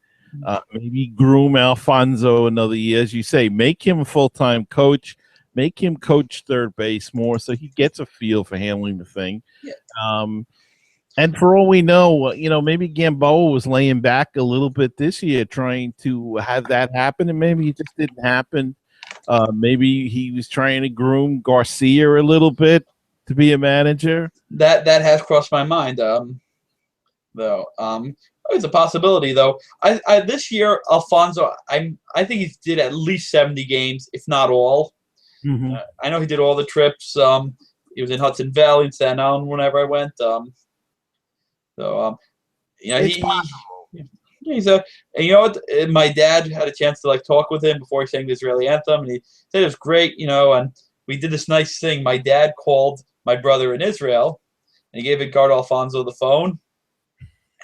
maybe groom Alfonso another year, as you say, make him a full-time coach. Make him coach third base more so he gets a feel for handling the thing. Yeah. And for all we know, maybe Gamboa was laying back a little bit this year trying to have that happen, and maybe it just didn't happen. Maybe he was trying to groom Garcia a little bit to be a manager. That has crossed my mind, though. It's a possibility, though. I this year, Alfonso, I think he did at least 70 games, if not all. Mm-hmm. I know he did all the trips. He was in Hudson Valley and Staten Island whenever I went. Yeah, he's a. And you know what? My dad had a chance to talk with him before he sang the Israeli anthem, and he said it was great. And we did this nice thing. My dad called my brother in Israel, and he gave Edgardo Alfonso the phone.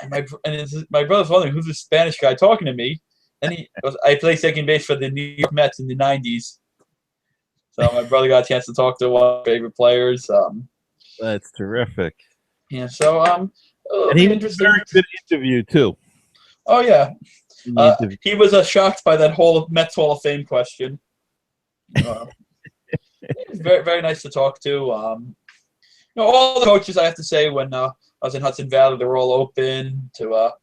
And my brother's wondering who's this Spanish guy talking to me. And he goes, I played second base for the New York Mets in the '90s. So my brother got a chance to talk to one of my favorite players. That's terrific. Yeah. So and he was a very good interview too. Oh yeah. He was shocked by that whole Mets Hall of Fame question. He was very, very nice to talk to. All the coaches, I have to say, when I was in Hudson Valley, they were all open to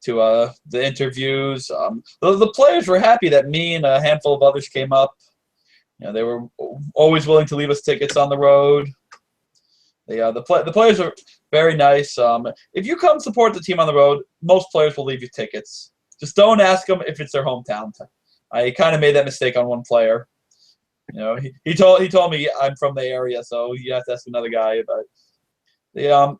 the interviews. The players were happy that me and a handful of others came up. They were always willing to leave us tickets on the road. The players are very nice. If you come support the team on the road, most players will leave you tickets. Just don't ask them if it's their hometown. I kind of made that mistake on one player. He told me I'm from the area, so you have to ask another guy. But it's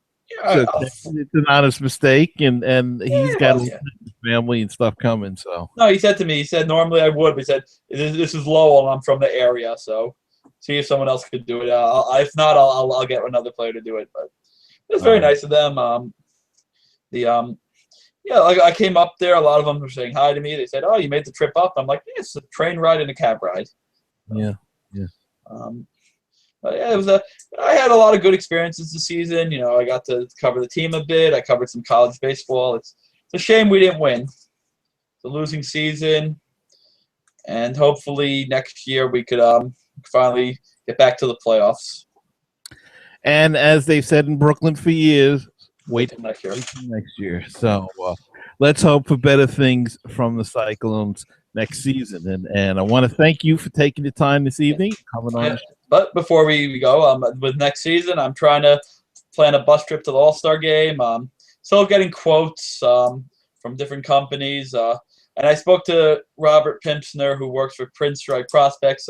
an honest mistake, and he's got a family and stuff coming. So no, he said to me, he said normally I would, but he said this is Lowell, and I'm from the area, so see if someone else could do it. If not, I'll get another player to do it. But it was very nice of them. I came up there. A lot of them were saying hi to me. They said, "Oh, you made the trip up." I'm like, "It's a train ride and a cab ride." Yeah. But yeah, I had a lot of good experiences this season. I got to cover the team a bit. I covered some college baseball. It's a shame we didn't win. It's a losing season, and hopefully next year we could finally get back to the playoffs. And as they've said in Brooklyn for years, wait till next year. So let's hope for better things from the Cyclones next season. And I want to thank you for taking the time this evening, coming on. But before we go, with next season, I'm trying to plan a bus trip to the All-Star game. Still getting quotes from different companies. And I spoke to Robert Pimpsner, who works for Prince Strike Prospects.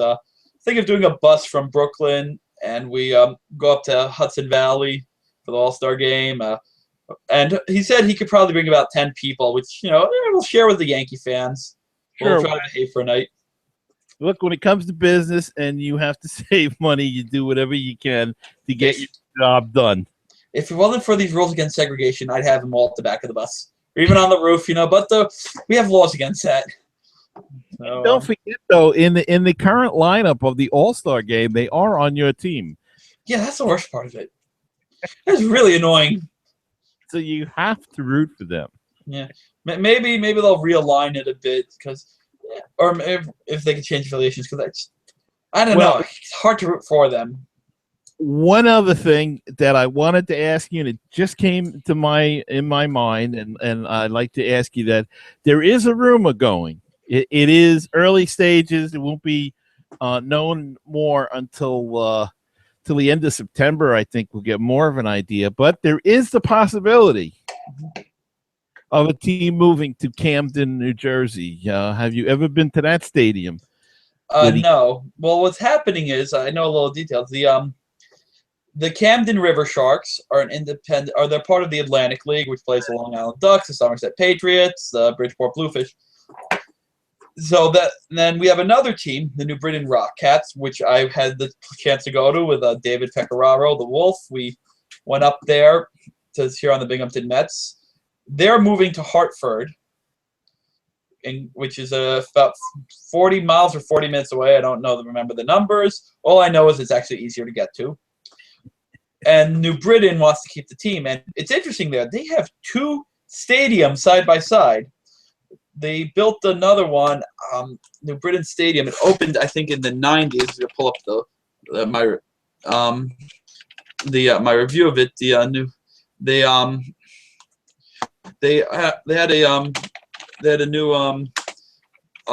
Think of doing a bus from Brooklyn, and we go up to Hudson Valley for the All-Star game. And he said he could probably bring about 10 people, which, we'll share with the Yankee fans. Sure. We'll try to behave for a night. Look, when it comes to business and you have to save money, you do whatever you can to get your job done. If it wasn't for these rules against segregation, I'd have them all at the back of the bus, or even on the roof, But we have laws against that. So, don't forget, though, in the current lineup of the All-Star game, they are on your team. Yeah, that's the worst part of it. That's really annoying. So you have to root for them. Yeah, maybe they'll realign it a bit or if they can change affiliations, because I don't know. It's hard to root for them. One other thing that I wanted to ask you, and it just came to in my mind, and I'd like to ask you that there is a rumor going. It is early stages. It won't be known more until the end of September. I think we'll get more of an idea. But there is the possibility of a team moving to Camden, New Jersey. Have you ever been to that stadium? No. Well, what's happening is, I know a little details. The Camden River Sharks are they're part of the Atlantic League, which plays the Long Island Ducks, the Somerset Patriots, the Bridgeport Bluefish. So then we have another team, the New Britain Rock Cats, which I had the chance to go to with David Pecoraro, the Wolf. We went up there to cheer on the Binghamton Mets. They're moving to Hartford, which is about 40 miles or 40 minutes away. I don't remember the numbers. All I know is it's actually easier to get to. And New Britain wants to keep the team. And it's interesting there. They have two stadiums side by side. They built another one, New Britain Stadium. It opened, I think, in the 90s. To pull up my review of it. They had a new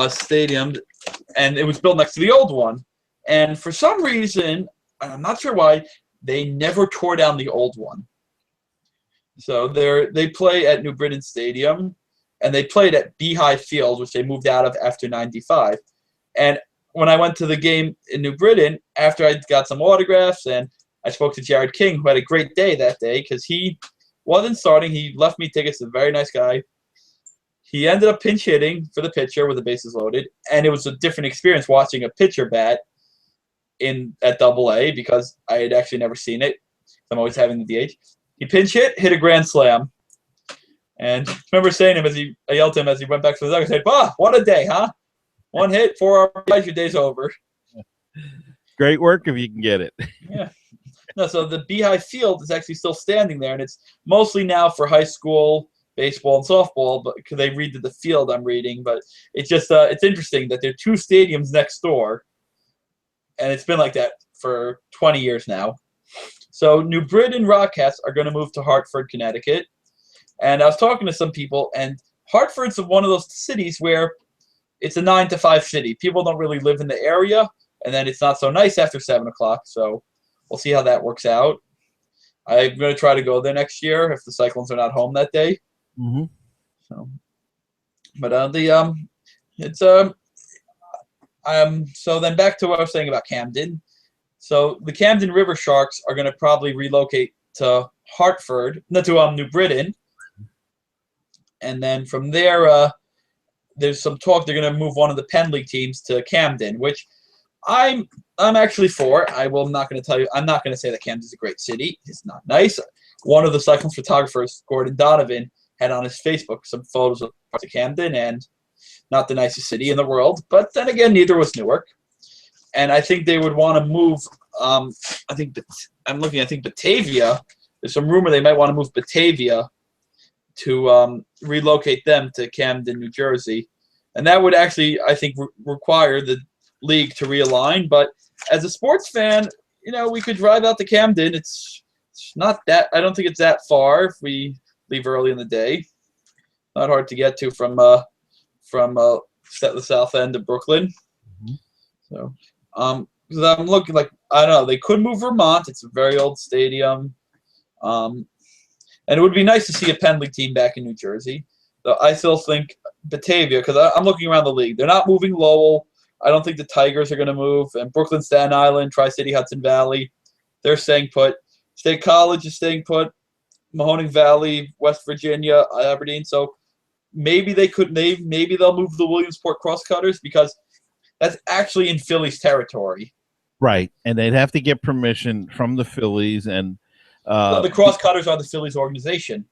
stadium, and it was built next to the old one. And for some reason, I'm not sure why, they never tore down the old one. So they play at New Britain Stadium, and they played at Beehive Field, which they moved out of after '95. And when I went to the game in New Britain, after I got some autographs and I spoke to Jared King, who had a great day that day because he wasn't starting. He left me tickets. A very nice guy. He ended up pinch hitting for the pitcher with the bases loaded, and it was a different experience watching a pitcher bat at AA because I had actually never seen it. I'm always having the DH. He pinch hit a grand slam. And I remember saying to him I yelled to him as he went back to the dugout, I said, "Bah, what a day, huh? One hit, 4 RBIs, your day's over." Great work if you can get it. Yeah. No, so the Beehive Field is actually still standing there, and it's mostly now for high school baseball and softball, but because they redid the field I'm reading. But it's just it's interesting that there are 2 stadiums next door, and it's been like that for 20 years now. So New Britain Rockcats are going to move to Hartford, Connecticut. And I was talking to some people, and Hartford's one of those cities where it's a 9 to 5 city. People don't really live in the area, and then it's not so nice after 7 o'clock. So we'll see how that works out. I'm going to try to go there next year if the Cyclones are not home that day. Mm-hmm. So, but so then back to what I was saying about Camden. So the Camden River Sharks are going to probably relocate to Hartford, not to New Britain, and then from there, there's some talk they're going to move one of the Penn League teams to Camden, which I'm actually for. I'm not going to say that Camden's a great city. It's not nice. One of the Cyclones photographers, Gordon Donovan, had on his Facebook some photos of Camden, and not the nicest city in the world. But then again, neither was Newark. And I think they would want to move. I think Batavia. There's some rumor they might want to move Batavia to relocate them to Camden, New Jersey, and that would actually, I think, require the league to realign. But as a sports fan, we could drive out to Camden. It's not that. I don't think it's that far if we leave early in the day. Not hard to get to from the south end of Brooklyn. Mm-hmm. So. Because I'm looking like, I don't know, they could move Vermont. It's a very old stadium. And it would be nice to see a Penn League team back in New Jersey. So I still think Batavia, because I'm looking around the league. They're not moving Lowell. I don't think the Tigers are going to move. And Brooklyn, Staten Island, Tri-City, Hudson Valley, they're staying put. State College is staying put. Mahoning Valley, West Virginia, Aberdeen. So maybe they'll move the Williamsport Crosscutters because that's actually in Phillies territory. Right, and they'd have to get permission from the Phillies, and the Crosscutters are the Phillies organization.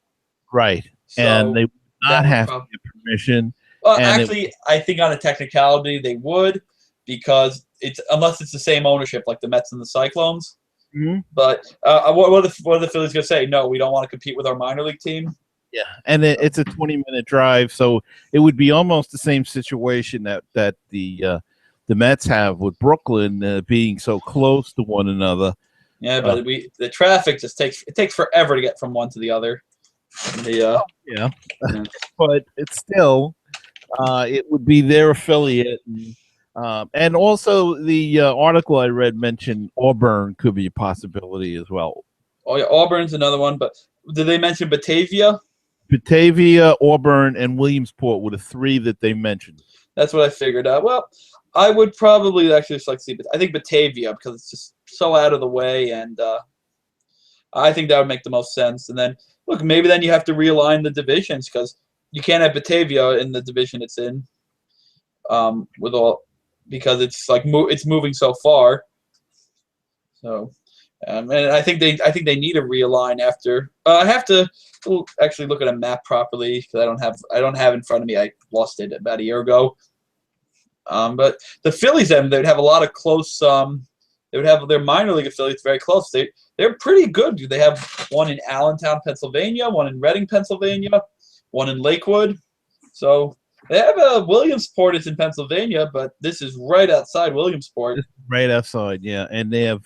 Right, So and they would not have to get permission. Well, actually, I think on a technicality they would, because unless it's the same ownership like the Mets and the Cyclones. Mm-hmm. But what are the Phillies going to say? No, we don't want to compete with our minor league team. Yeah, and it's a 20-minute drive, so it would be almost the same situation that the Mets have with Brooklyn being so close to one another. Yeah, but the traffic just takes forever to get from one to the other. Yeah. But it's still it would be their affiliate, and also the article I read mentioned Auburn could be a possibility as well. Oh yeah, Auburn's another one, but did they mention Batavia? Batavia, Auburn, and Williamsport were the 3 that they mentioned. That's what I figured out. Well, I would probably actually just like to see, I think Batavia, because it's just so out of the way, and I think that would make the most sense. And then, look, maybe then you have to realign the divisions, because you can't have Batavia in the division it's in, because it's like it's moving so far. So, and I think they need to realign after. I have to actually look at a map properly because I don't have it in front of me. I lost it about a year ago. But the Phillies, they would have a lot of close. They would have their minor league affiliates very close. They're pretty good. They have one in Allentown, Pennsylvania, one in Reading, Pennsylvania, one in Lakewood. So they have Williamsport is in Pennsylvania, but this is right outside Williamsport. Right outside, yeah, and they have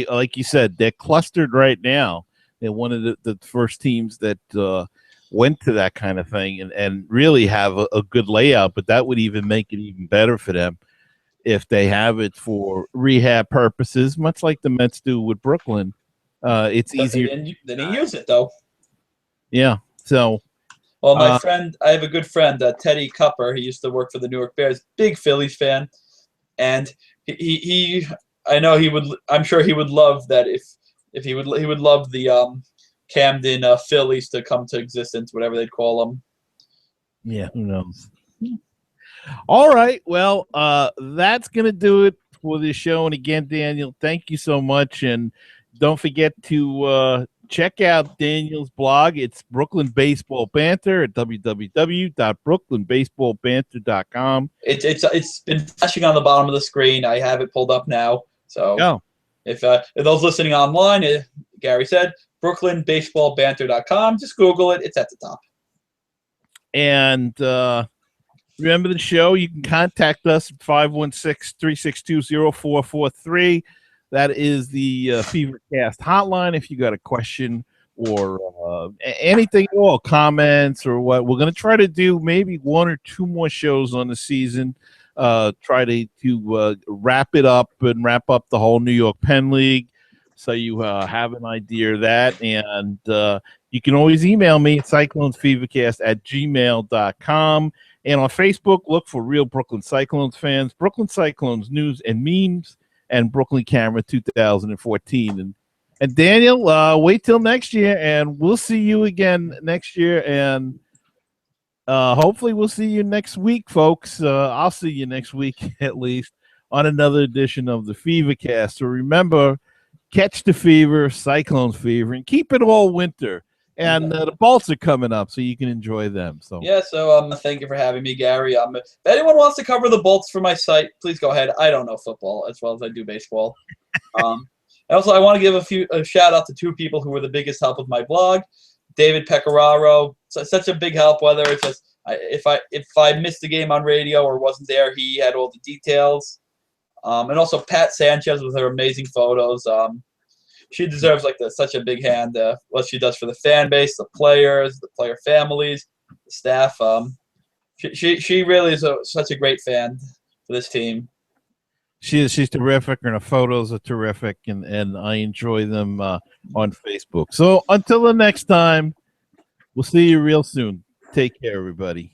like you said, they're clustered right now. They're one of the first teams that went to that kind of thing and really have a good layout, but that would even make it even better for them if they have it for rehab purposes, much like the Mets do with Brooklyn. It's But easier. They didn't use it though. Yeah. So, Well, my friend, I have a good friend, Teddy Cupper. He used to work for the New York Bears. Big Phillies fan, and I know he would. I'm sure he would love that if he would love the Camden Phillies to come to existence, whatever they'd call them. yeah, who knows? All right. Well, that's going to do it for this show. And again, Daniel, thank you so much. And don't forget to check out Daniel's blog. It's Brooklyn Baseball Banter at www.brooklynbaseballbanter.com. It's been flashing on the bottom of the screen. I have it pulled up now. So if those listening online, Gary said, brooklynbaseballbanter.com. Just Google it. It's at the top. And remember the show, you can contact us at 516-362-0443. That is the FeverCast hotline if you got a question or anything at all, comments or what. We're going to try to do maybe one or two more shows on the season. Try to wrap it up and wrap up the whole New York Penn League so you have an idea of that. And you can always email me at cyclonesfevercast@gmail.com. And on Facebook, look for Real Brooklyn Cyclones fans, Brooklyn Cyclones news and memes, and Brooklyn Camera 2014. And Daniel, wait till next year, and we'll see you again next year. And hopefully we'll see you next week, folks. I'll see you next week, at least, on another edition of the FeverCast. So remember, catch the fever, Cyclones fever, and keep it all winter. And the Bolts are coming up, so you can enjoy them. So thank you for having me, Gary. If anyone wants to cover the Bolts for my site, please go ahead. I don't know football as well as I do baseball. Also, I want to give a shout out to two people who were the biggest help with my blog. David Pecoraro, such a big help. Whether it's just if I missed a game on radio or wasn't there, he had all the details. And also Pat Sanchez with her amazing photos. She deserves such a big hand. What she does for the fan base, the players, the player families, the staff. She really is such a great fan for this team. She's terrific, and her photos are terrific, and I enjoy them on Facebook. So until the next time, we'll see you real soon. Take care, everybody.